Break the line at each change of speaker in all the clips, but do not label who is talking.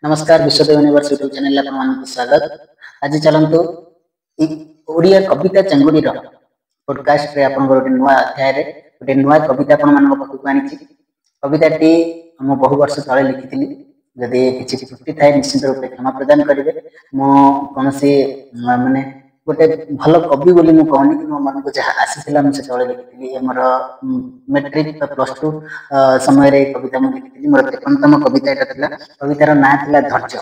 नमस्कार Vishwadev universe YouTube channel आपको स्वागत। आज चलतु ओडिया कविता चंगुड़ी पॉडकास्ट रे आपन गोटे नुआ अध्याय रे गोटे नुआ कविता आपन मानक पाखु आनिछि। कविताटी हम बहु वर्ष तले लिखिथिली। जदि किछि त्रुटि थाए निश्चित रूप क्षमा प्रदान करिवे। मो कोनसी माने गोटे भल कवि बोली मु कहनी कि मो मन को जहा आसीथिला मु से तले लिखिथिली। हमर मैट्रिक प्लस 2 समय रे कविता मु लिखिथिली। मोर 53तम कविता एटा थिला। कवितार नाम थिला धैर्य।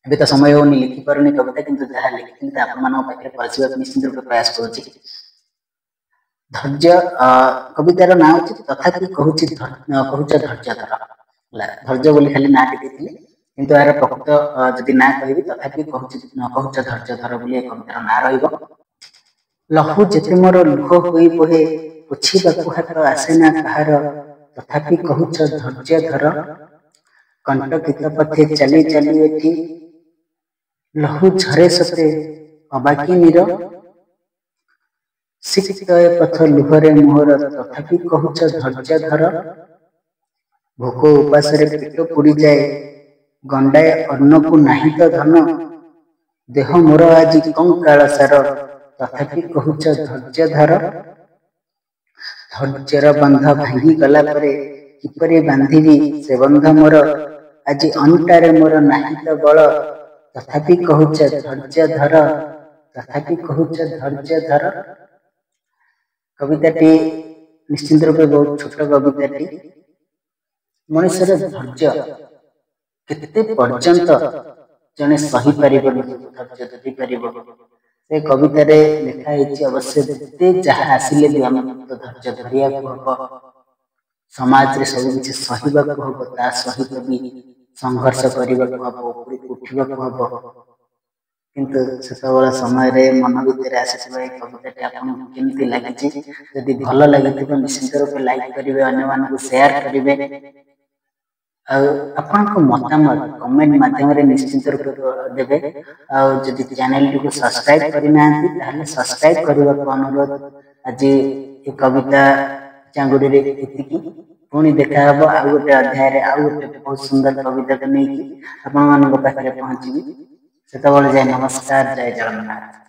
अभी तो समय होनी लिखि पारुनी कविता किंतु जहा लिखिथिली त आपन मानक पाखरे पहुंचबा निश्चित रूप प्रयास करूछि। धैर्य कवितार नाम अछि तथापि कहूछि धैर्य धर। धैर्य बोली खाली ना लिखिथिली किंतु यार प्रकृत जदि ना कहबी तथापि कहूछि धैर्य धर बोली कवितार ना रहइबो। लहू जेते मोर लुह होई बहे पोछिबाकु हाथ आसेना कहार तथापि कहूछ धैर्य धर। कंटकित पथे चली चली एठी लहू झरे सते अबाकी नीर सिक्तय पथ लुहरे मोहर तथापि कहूछ धैर्य धर। भोक उपासरे पेट पुड़ी जाए गंडाए अन्न को नाही तो धन देह मोर आज कंकाल सार तथापि कहूछ धैर्य धर। धैर्यर बंध भांगी गला परे किपरि बांधिबी से बंध मोर आज अंटारे मोर नाही तो बल तथापि कहूछ धैर्य धर तथापि कहूछ धैर्य धर। कविताटी निश्चित रूप बहुत छोट कविताटी। मनुष्यर धैर्य केते पर्यंत जने सही पारिबो धैर्य धरि पारिबो से कविता रे लिखा है। अवश्य जेते जहा आसिले भी हम तो धैर्य धरिया को हबो। समाज रे सब किछि सहिबा को हबो ता सहित भी संघर्ष करिबा को हबो उठिबा को हबो। किंतु सेतबेला समय रे मन भीतर आसीबा ए कविताटी आपन केमति लागिछि जदि भलो लागिथिबो निश्चित रूप लाइक करिवे अन्य मानकु शेयर करिवे। आपन को मतामत कमेंट माध्यम रे निश्चित रूप देबे। जदि चैनल को सब्सक्राइब करिना ताले सब्सक्राइब करबा को अनुरोध। आज ए कविता चांगुडी रे एतिकी पुणी देखा हबो आ गोटे अध्याय रे आ गोटे बहुत सुंदर कविता को नेकी आपन मानक पाखरे पहुंचीबी। सेतबेले जय नमस्कार जय जगन्नाथ।